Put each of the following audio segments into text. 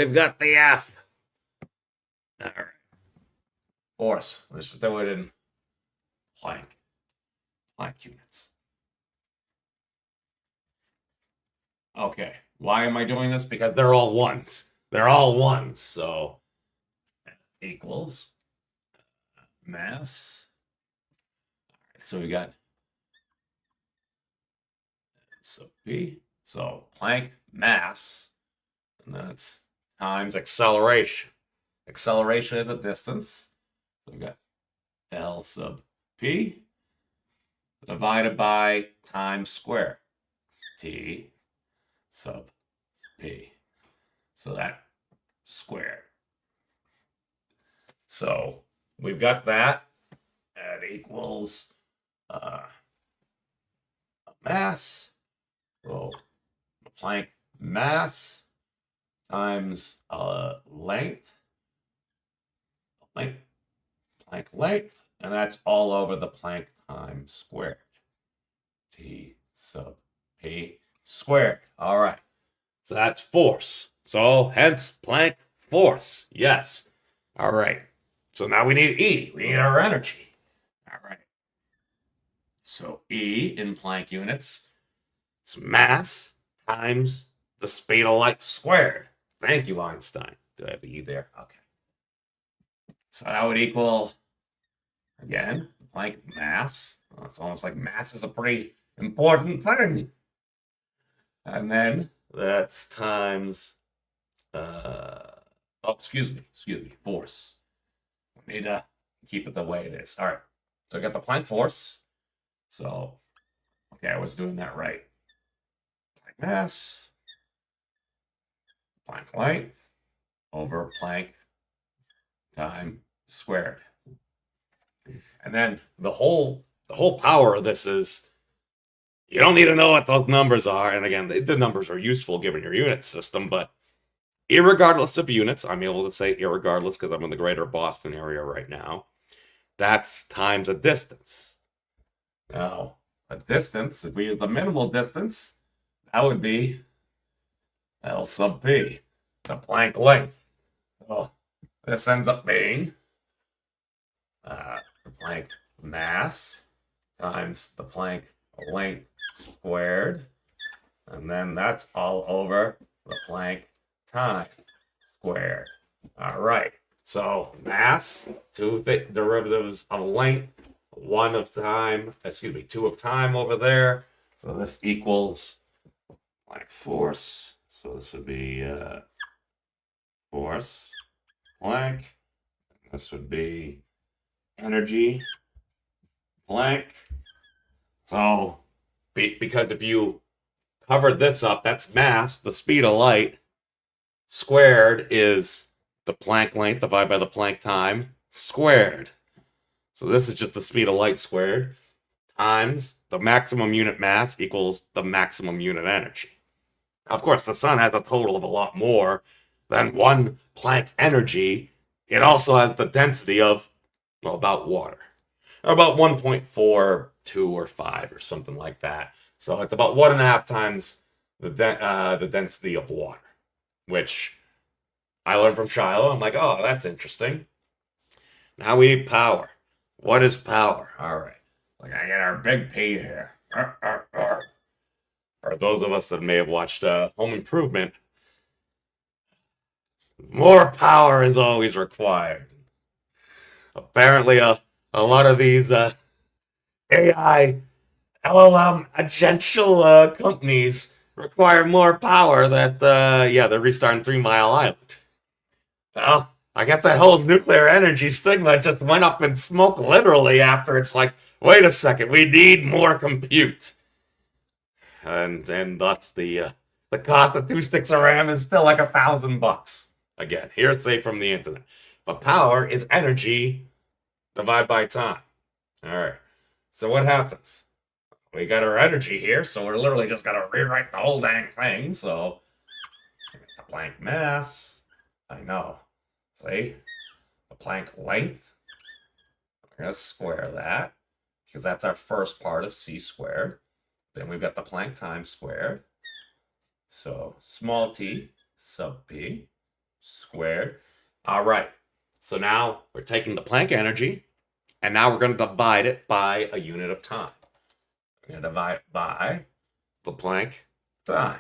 we've got the F. All right. Force. Let's just do it in Planck units. Okay. Why am I doing this? Because they're all ones. They're all ones. So equals mass. All right, so we got P. So Planck mass, and then it's times acceleration. Acceleration is a distance. So we got L sub P divided by times square T sub P. So that squared. So we've got that. That equals mass. So the Planck mass times length, Planck length, and that's all over the Planck time squared. T sub P squared. All right. So that's force. So hence Planck force. Yes. All right. So now we need E. We need our energy. All right. So E in Planck units, it's mass times the speed of light squared. Thank you, Einstein. Do I have the E there? Okay. So that would equal, again, Planck mass. Well, it's almost like mass is a pretty important thing. And then that's times, excuse me, force. We need to keep it the way it is. All right. So I got the Planck force. So, okay, I was doing that right. Planck mass, Planck length over Planck time squared. And then the whole power of this is, you don't need to know what those numbers are. And again, the numbers are useful given your unit system, but irregardless of units, I'm able to say irregardless because I'm in the greater Boston area right now. That's times a distance. Now, a distance, if we use the minimal distance, that would be L sub P, the Planck length. Well, this ends up being the Planck mass times the Planck length squared, and then that's all over the Planck time squared. All right, so mass, two derivatives of length, two of time over there. So this equals Planck force. So this would be force Planck. This would be energy Planck. So because if you covered this up, that's mass, the speed of light, squared is the Planck length divided by the Planck time squared. So this is just the speed of light squared times the maximum unit mass equals the maximum unit energy. Now, of course, the sun has a total of a lot more than one Planck energy. It also has the density of, well, about water. Or about 1.42 or 5 or something like that. So it's about 1.5 times the density of water, which I learned from Shiloh. I'm like, oh, that's interesting. Now we need power. What is power? All right. Like, I get our big P here. For those of us that may have watched Home Improvement, more power is always required. Apparently, a lot of these AI, LLM, agential companies require more power that, they're restarting 3 Mile Island. Well, I guess that whole nuclear energy stigma just went up in smoke literally after it's like, wait a second, we need more compute. And thus the cost of 2 sticks of RAM is still like $1,000. Again, hearsay from the internet. But power is energy divided by time. All right. So what happens? We got our energy here, so we're literally just going to rewrite the whole dang thing. So the Planck mass, I know. See? The Planck length. We're going to square that because that's our first part of c squared. Then we've got the Planck time squared. So small t sub p squared. All right. So now we're taking the Planck energy, and now we're going to divide it by a unit of time. We're going to divide it by the Planck time.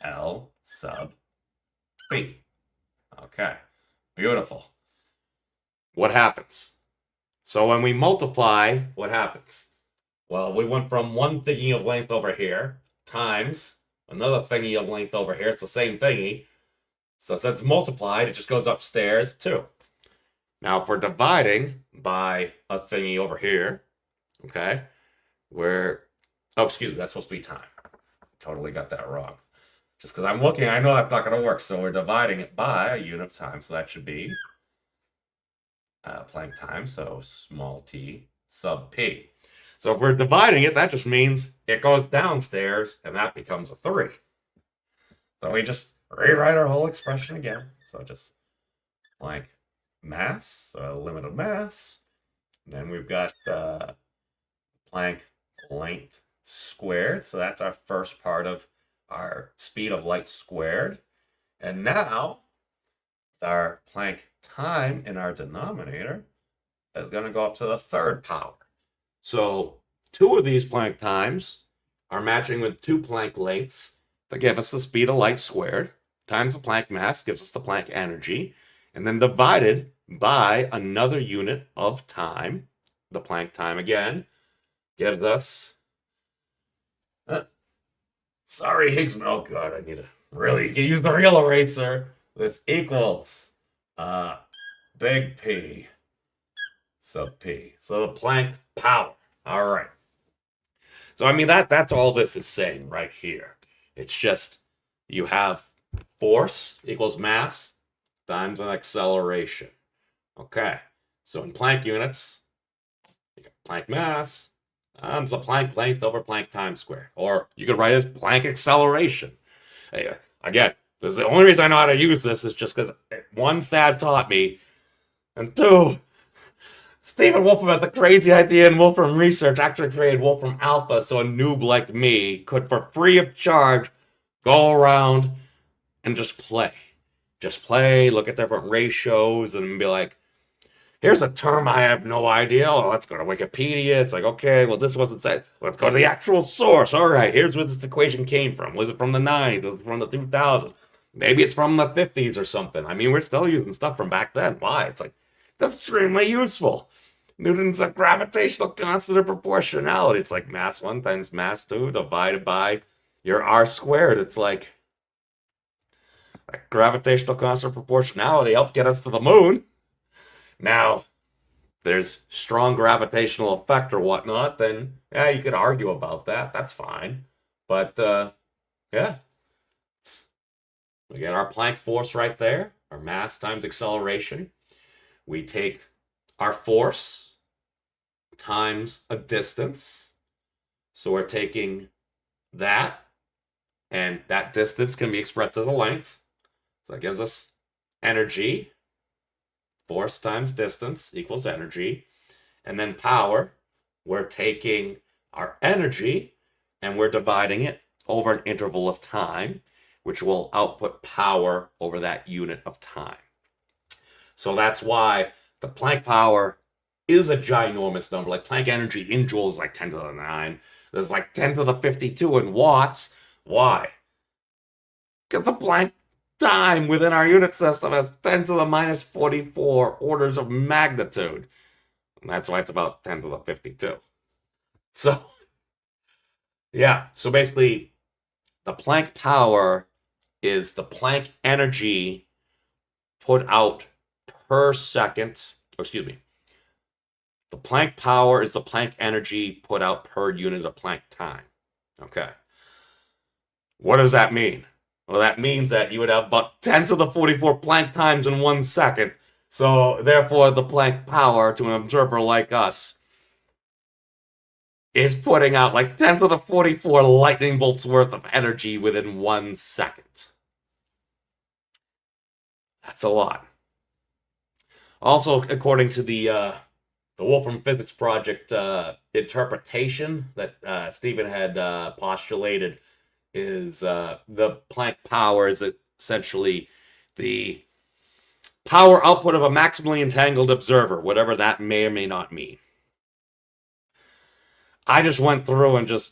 L sub B. Okay. Beautiful. What happens? So when we multiply, what happens? Well, we went from one thingy of length over here times another thingy of length over here. It's the same thingy. So since it's multiplied, it just goes upstairs too. Now, if we're dividing by a thingy over here, okay, oh, excuse me, that's supposed to be time. Totally got that wrong. Just because I'm looking, I know that's not going to work. So we're dividing it by a unit of time. So that should be Planck time, so small t sub p. So if we're dividing it, that just means it goes downstairs, and that becomes a 3. So we just rewrite our whole expression again. So just Planck mass, so limit of mass. And then we've got Planck length squared. So that's our first part of our speed of light squared. And now our Planck time in our denominator is going to go up to the third power. So 2 of these Planck times are matching with 2 Planck lengths that give us the speed of light squared, times the Planck mass gives us the Planck energy, and then divided by another unit of time, the Planck time again, gives us... sorry, Higgs... Oh, God, I need to really use the real eraser. This equals big P sub P. So the Planck power. All right. So, I mean, that's all this is saying right here. It's just you have force equals mass times an acceleration. Okay. So in Planck units, you got Planck mass times the Planck length over Planck time squared. Or you could write it as Planck acceleration. Again, this is the only reason I know how to use this is just because 1, Thad taught me, and 2, Stephen Wolfram had the crazy idea in Wolfram Research actually created Wolfram Alpha so a noob like me could, for free of charge, go around and just play. Just play, look at different ratios, and be like, here's a term I have no idea. Oh, let's go to Wikipedia. It's like, okay, well, this wasn't said. Let's go to the actual source. All right, here's where this equation came from. Was it from the 90s? Was it from the 2000s? Maybe it's from the 50s or something. I mean, we're still using stuff from back then. Why? It's like, that's extremely useful. Newton's gravitational constant of proportionality. It's like mass 1 times mass 2 divided by your r squared. It's like gravitational constant of proportionality helped get us to the moon. Now, there's strong gravitational effect or whatnot, then yeah, you could argue about that. That's fine. But yeah, we get our Planck force right there, our mass times acceleration. We take our force times a distance. So we're taking that, and that distance can be expressed as a length. So that gives us energy. Force times distance equals energy. And then power, we're taking our energy and we're dividing it over an interval of time, which will output power over that unit of time. So that's why the Planck power is a ginormous number. Like Planck energy in joules is like 10 to the 9. There's like 10 to the 52 in watts. Why? Because the Planck time within our unit system has 10 to the minus 44 orders of magnitude. And that's why it's about 10 to the 52. So, yeah. So basically, the Planck power is the Planck energy put out per second. Oh, excuse me. The Planck power is the Planck energy put out per unit of Planck time. Okay. What does that mean? Well, that means that you would have about 10 to the 44 Planck times in 1 second. So, therefore, the Planck power to an observer like us is putting out like 10 to the 44 lightning bolts worth of energy within 1 second. That's a lot. Also, according to the Wolfram Physics Project interpretation that Stephen had postulated, is the Planck power is essentially the power output of a maximally entangled observer, whatever that may or may not mean. I just went through and just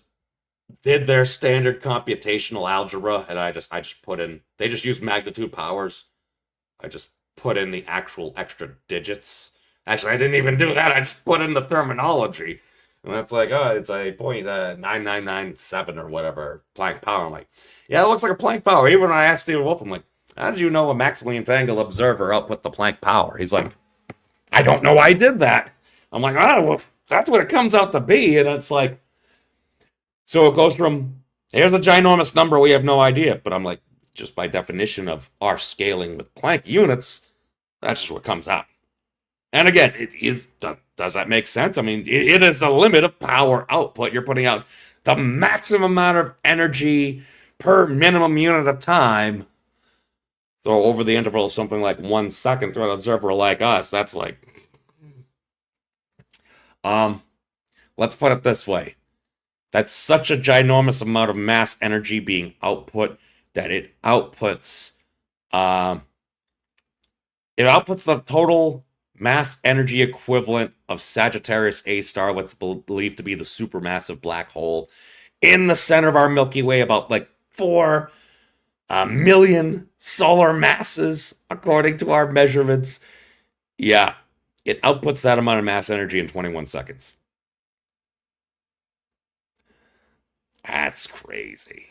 did their standard computational algebra, and I just put in. They just used magnitude powers. I just put in the actual extra digits. Actually, I didn't even do that. I just put in the terminology, and that's like, oh, it's a 0.9997 or whatever Planck power. I'm like, yeah, it looks like a Planck power. Even when I asked Stephen Wolf, I'm like, how did you know a maximally entangled observer output the Planck power? He's like, I don't know why I did that. I'm like, oh, well, that's what it comes out to be, and it's like, so it goes from, here's a ginormous number, we have no idea. But I'm like, just by definition of our scaling with Planck units, that's just what comes out. And again, it is, does that make sense? I mean, it is the limit of power output. You're putting out the maximum amount of energy per minimum unit of time. So over the interval of something like 1 second to an observer like us, that's like, let's put it this way. That's such a ginormous amount of mass energy being output that it outputs the total mass energy equivalent of Sagittarius A star, what's believed to be the supermassive black hole in the center of our Milky Way, about like 4 million solar masses, according to our measurements. Yeah, it outputs that amount of mass energy in 21 seconds. That's crazy.